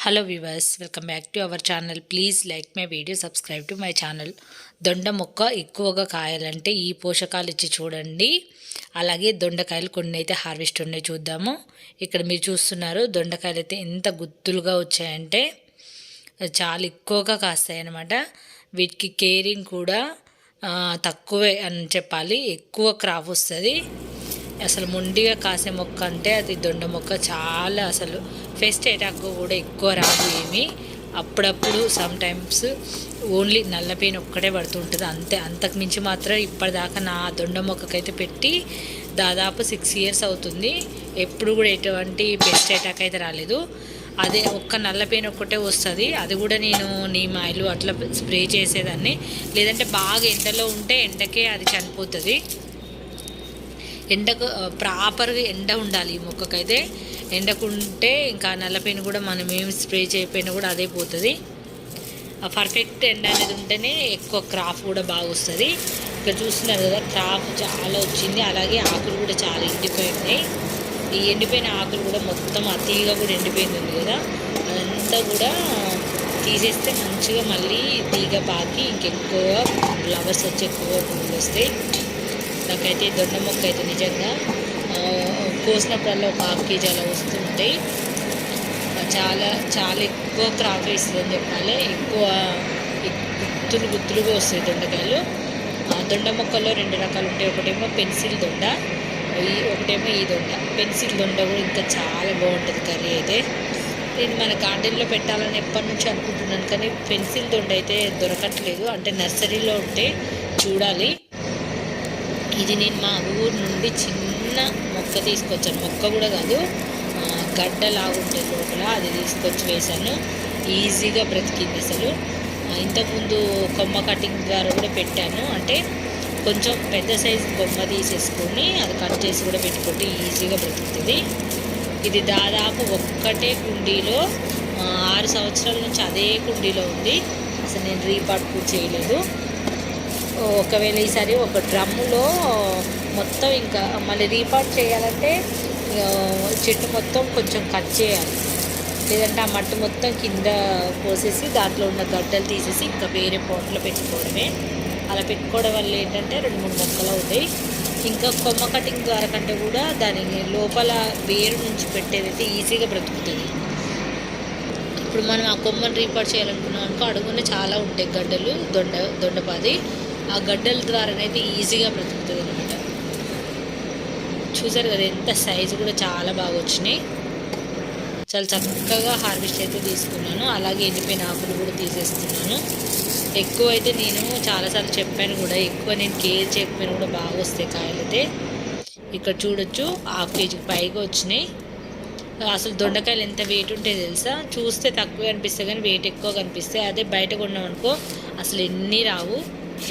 Hello viewers, welcome back to our channel. Please like my video, subscribe to my channel. దొండ మొక్క ఎక్కువగా కాయాలంటే ఈ పోషకాలు ఇచ్చి చూడండి. అలాగే దొండకాయలు కొన్ని అయితే హార్వెస్ట్ ఉన్నాయి, చూద్దాము. ఇక్కడ మీరు చూస్తున్నారు దొండకాయలు అయితే ఎంత గుత్తులుగా వచ్చాయంటే చాలా ఎక్కువగా కాస్తాయి అన్నమాట. వీటికి కేరింగ్ కూడా తక్కువే అని చెప్పాలి, ఎక్కువ క్రాప్ వస్తుంది. అసలు మొండిగా కాసే మొక్క అంటే అది దొండ మొక్క. చాలా అసలు పెస్ట్ అటాక్ కూడా ఎక్కువ రాదు ఏమి. అప్పుడప్పుడు సమ్ టైమ్స్ ఓన్లీ నల్లపేను ఒక్కటే పడుతుంటుంది అంతే. అంతకు మించి మాత్రం ఇప్పటిదాకా నా దొండ మొక్కకైతే పెట్టి దాదాపు 6 years అవుతుంది. ఎప్పుడు కూడా ఎటువంటి పెస్ట్ అటాక్ అయితే రాలేదు. అదే ఒక్క నల్లపేను ఒక్కటే వస్తుంది, అది కూడా నేను నీమ్ ఆయిల్ అట్లా స్ప్రే చేసేదాన్ని. లేదంటే బాగా ఎండలో ఉంటే ఎండకే అది చనిపోతుంది. ఎండకు ప్రాపర్గా ఎండ ఉండాలి ఈ మొక్కకైతే. ఎండకుంటే ఇంకా నల్లపైన కూడా మనం ఏమి స్ప్రే చేయకపోయినా కూడా అదే పోతుంది. పర్ఫెక్ట్ ఎండ అనేది ఉంటేనే ఎక్కువ క్రాప్ కూడా బాగా వస్తుంది. ఇక్కడ చూస్తున్నారు కదా, క్రాప్ చాలా వచ్చింది. అలాగే ఆకులు కూడా చాలా ఎండిపోయినాయి. ఈ ఎండిపోయిన ఆకులు కూడా మొత్తం ఆ తీగ కూడా ఎండిపోయింది కదా, అదంతా కూడా తీసేస్తే మంచిగా మళ్ళీ తీగ పాకి ఇంకెక్కువ ఫ్లవర్స్ వచ్చి ఎక్కువ పువ్వులు వస్తాయి. నాకైతే దొండ మొక్క అయితే నిజంగా కోసినప్పుడల్లా ఒక 1/2 kg అలా వస్తుంటాయి. చాలా చాలా ఎక్కువ క్రాప్ వేస్తుందని చెప్పాలి. ఎక్కువ గుత్తులుగా వస్తాయి దొండకాయలు. దొండ మొక్కల్లో 2 రకాలు ఉంటాయి. ఒకటేమో పెన్సిల్ దొండ, ఒకటేమో ఈ దొండ. పెన్సిల్ దొండ కూడా ఇంకా చాలా బాగుంటుంది కర్రీ అయితే. నేను మన గార్డెన్లో పెట్టాలని ఎప్పటి నుంచి అనుకుంటున్నాను, కానీ పెన్సిల్ దొండ అయితే దొరకట్లేదు. అంటే నర్సరీలో ఉంటే చూడాలి. ఇది నేను మా ఊరు నుండి చిన్న మొక్క తీసుకొచ్చాను. మొక్క కూడా కాదు, గడ్డ లాగుంటే లోపల అది తీసుకొచ్చి వేశాను. ఈజీగా బ్రతికింది అసలు. ఇంతకుముందు కొమ్మ కటింగ్ ద్వారా కూడా పెట్టాను. అంటే కొంచెం పెద్ద సైజు కొమ్మ తీసేసుకొని అది కట్ చేసి కూడా పెట్టుకుంటే ఈజీగా బ్రతుకుతుంది. ఇది దాదాపు ఒక్కటే కుండీలో 6 సంవత్సరాల నుంచి అదే కుండీలో ఉంది. అసలు నేను రీపాట్ కూడా చేయలేదు. ఒకవేళ ఈసారి ఒక డ్రమ్ములో మొత్తం ఇంకా మళ్ళీ రీపాట్ చేయాలంటే చెట్టు మొత్తం కొంచెం కట్ చేయాలి. లేదంటే ఆ మట్టి మొత్తం కింద పోసేసి దాంట్లో ఉన్న గడ్డలు తీసేసి ఇంకా వేరే పాట్లో పెట్టుకోవడమే. అలా పెట్టుకోవడం వల్ల ఏంటంటే 2-3 మొక్కలు అవుతాయి. ఇంకా కొమ్మ కటింగ్ ద్వారా కంటే కూడా దాని లోపల వేరు నుంచి పెట్టేదైతే ఈజీగా బ్రతుకుతుంది. ఇప్పుడు మనం ఆ కొమ్మను రీపాట్ చేయాలనుకున్నాం అనుకో, అడుగునే చాలా ఉంటాయి గడ్డలు, దొండపాది. ఆ గడ్డల ద్వారానైతే ఈజీగా బ్రతుకుతుంది అనమాట. చూసారు కదా, ఎంత సైజు కూడా చాలా బాగా వచ్చినాయి. చాలా చక్కగా హార్వెస్ట్ అయితే తీసుకున్నాను. అలాగే ఎండిపోయిన ఆకులు కూడా తీసేస్తున్నాను. ఎక్కువ అయితే నేను చాలాసార్లు చెప్పాను కూడా, ఎక్కువ నేను కేర్ చేయకపోయినా కూడా బాగా వస్తాయి కాయలు అయితే. ఇక్కడ చూడొచ్చు 1/2 kg పైగా వచ్చినాయి. అసలు దొండకాయలు ఎంత వెయిట్ ఉంటాయి తెలుసా? చూస్తే తక్కువ అనిపిస్తాయి కానీ వెయిట్ ఎక్కువ కనిపిస్తాయి. అదే బయట కొన్నామనుకో అసలు ఎన్ని రావు.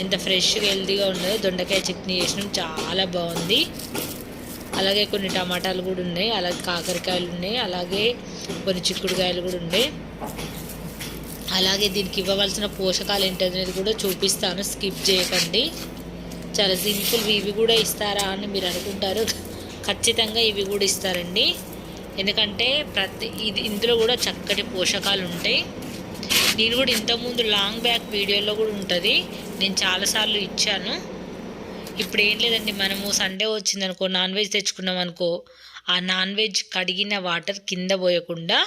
ఎంత ఫ్రెష్గా హెల్తీగా ఉండదో. దొండకాయ చట్నీ చేసినాం, చాలా బాగుంది. అలాగే కొన్ని టమాటాలు కూడా ఉన్నాయి, అలాగే కాకరకాయలు ఉన్నాయి, అలాగే కొన్ని చిక్కుడుకాయలు కూడా ఉన్నాయి. అలాగే దీనికి ఇవ్వవలసిన పోషకాలు ఏంటనేది కూడా చూపిస్తాను, స్కిప్ చేయకండి. చాలా సింపుల్. ఇవి కూడా ఇస్తారా అని మీరు అనుకుంటారు, ఖచ్చితంగా ఇవి కూడా ఇస్తారండి. ఎందుకంటే ఇందులో కూడా చక్కటి పోషకాలు ఉంటాయి. నేను కూడా ఇంతకుముందు లాంగ్ బ్యాక్ వీడియోలో కూడా ఉంటుంది, నేను చాలాసార్లు ఇచ్చాను. ఇప్పుడు ఏం లేదండి, మనము సండే వచ్చిందనుకో, నాన్ వెజ్ తెచ్చుకున్నాం అనుకో, ఆ నాన్ వెజ్ కడిగిన వాటర్ కింద పోయకుండా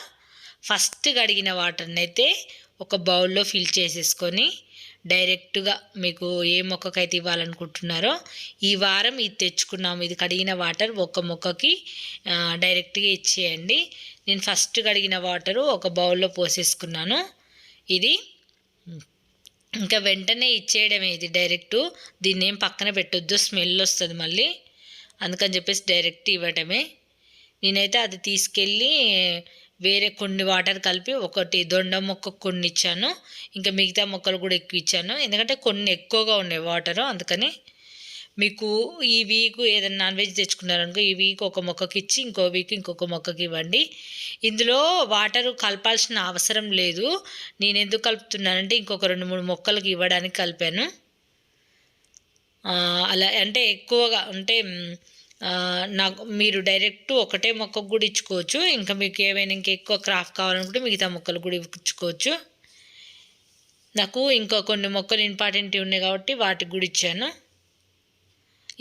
ఫస్ట్ కడిగిన వాటర్ని అయితే ఒక బౌల్లో ఫిల్ చేసేసుకొని డైరెక్ట్గా మీకు ఏ మొక్కకైతే ఇవ్వాలనుకుంటున్నారో, ఈ వారం ఇది తెచ్చుకున్నాము, ఇది కడిగిన వాటర్ ఒక మొక్కకి డైరెక్ట్గా ఇచ్చేయండి. నేను ఫస్ట్ కడిగిన వాటరు ఒక బౌల్లో పోసేసుకున్నాను. ఇది ఇంకా వెంటనే ఇచ్చేయడమే. ఇది డైరెక్టు, దీన్ని ఏం పక్కన పెట్టొద్దు, స్మెల్ వస్తుంది మళ్ళీ. అందుకని చెప్పేసి డైరెక్ట్ ఇవ్వటమే. నేనైతే అది తీసుకెళ్ళి వేరే కొన్ని వాటర్ కలిపి ఒకటి దొండ మొక్క కొన్ని ఇచ్చాను, ఇంకా మిగతా మొక్కలు కూడా ఎక్కువ ఇచ్చాను. ఎందుకంటే కొన్ని ఎక్కువగా ఉన్నాయి వాటరు, అందుకని. మీకు ఈ వీక్ ఏదైనా నాన్ వెజ్ తెచ్చుకున్నారనుకో, ఈ వీక్ ఒక మొక్కకి ఇచ్చి ఇంకో వీక్ ఇంకొక మొక్కకి ఇవ్వండి. ఇందులో వాటర్ కలపాల్సిన అవసరం లేదు. నేను ఎందుకు కలుపుతున్నానంటే ఇంకొక 2-3 మొక్కలకి ఇవ్వడానికి కలిపాను. అలా అంటే ఎక్కువగా అంటే నాకు మీరు డైరెక్ట్ ఒకటే మొక్కకు కూడా ఇచ్చుకోవచ్చు. ఇంకా మీకు ఏమైనా ఇంకా ఎక్కువ క్రాఫ్ట్ కావాలనుకుంటే మిగతా మొక్కలు కూడా ఇచ్చుకోవచ్చు. నాకు ఇంకా కొన్ని మొక్కలు ఇంపార్టెంట్వి ఉన్నాయి కాబట్టి వాటికి కూడా ఇచ్చాను.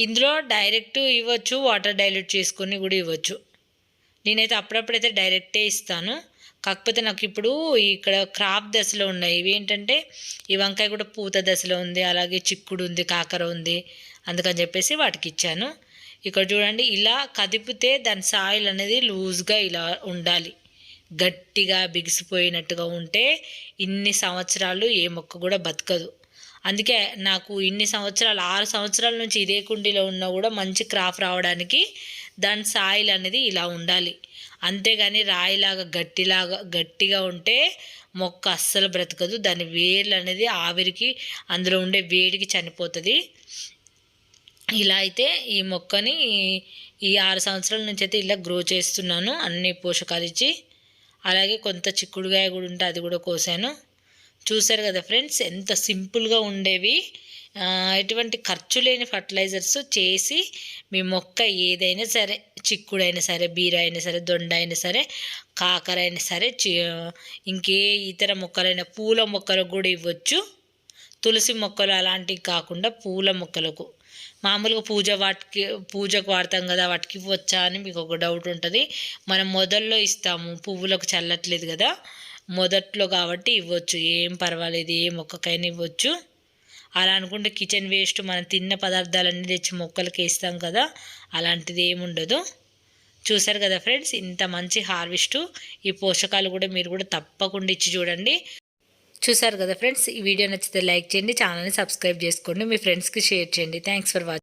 ఇందులో డైరెక్ట్ ఇవ్వచ్చు, వాటర్ డైల్యూట్ చేసుకొని కూడా ఇవ్వచ్చు. నేనైతే అప్పుడప్పుడైతే డైరెక్టే ఇస్తాను. కాకపోతే నాకు ఇప్పుడు ఇక్కడ క్రాప్ దశలో ఉన్నాయి. ఇవి ఏంటంటే ఈ వంకాయ కూడా పూత దశలో ఉంది, అలాగే చిక్కుడు ఉంది, కాకర ఉంది. అందుకని చెప్పేసి వాటికి ఇచ్చాను. ఇక్కడ చూడండి, ఇలా కదిపితే దాని సాయిల్ అనేది లూజ్గా ఇలా ఉండాలి. గట్టిగా బిగిసిపోయినట్టుగా ఉంటే ఇన్ని సంవత్సరాలు ఏ మొక్క కూడా బతకదు. అందుకే నాకు ఇన్ని సంవత్సరాలు 6 సంవత్సరాల నుంచి ఇదే కుండీలో ఉన్నా కూడా మంచి క్రాప్ రావడానికి దాని సాయిల్ అనేది ఇలా ఉండాలి. అంతేగాని రాయిలాగా గట్టిగా ఉంటే మొక్క అస్సలు బ్రతకదు. దాని వేర్లు అనేది ఆవిరికి అందులో ఉండే వేడికి చనిపోతుంది. ఇలా అయితే ఈ మొక్కని ఈ 6 సంవత్సరాల నుంచి అయితే ఇలా గ్రో చేస్తున్నాను, అన్ని పోషకాలు ఇచ్చి. అలాగే కొంత చిక్కుడుగాయ కూడా ఉంటే అది కూడా కోసాను. చూసారు కదా ఫ్రెండ్స్, ఎంత సింపుల్గా ఉండేవి. ఎటువంటి ఖర్చు లేని ఫర్టిలైజర్స్ చేసి మీ మొక్క ఏదైనా సరే, చిక్కుడైనా సరే, బీర అయినా సరే, దొండ అయినా సరే, కాకర అయినా సరే, ఇంకే ఇతర మొక్కలైనా పూల మొక్కలకు కూడా ఇవ్వచ్చు. తులసి మొక్కలు అలాంటివి కాకుండా పూల మొక్కలకు మామూలుగా పూజకు వాడతాం కదా, వాటికి ఇవ్వచ్చా అని మీకు ఒక డౌట్ ఉంటుంది. మనం మొదల్లో ఇస్తాము, పువ్వులకు చల్లట్లేదు కదా, మొదట్లో కాబట్టి ఇవ్వచ్చు, ఏం పర్వాలేదు, ఏ మొక్కకైనా ఇవ్వచ్చు. అలా అనుకుంటే కిచెన్ వేస్ట్ మనం తిన్న పదార్థాలన్నీ తెచ్చి మొక్కలకి వేస్తాం కదా, అలాంటిది ఏముండదు. చూసారు కదా ఫ్రెండ్స్, ఇంత మంచి హార్వెస్టు. ఈ పోషకాలు కూడా మీరు కూడా తప్పకుండా ఇచ్చి చూడండి. చూసారు కదా ఫ్రెండ్స్, ఈ వీడియో నచ్చితే లైక్ చేయండి, ఛానల్ని సబ్స్క్రైబ్ చేసుకోండి, మీ ఫ్రెండ్స్కి షేర్ చేయండి. Thanks for watching.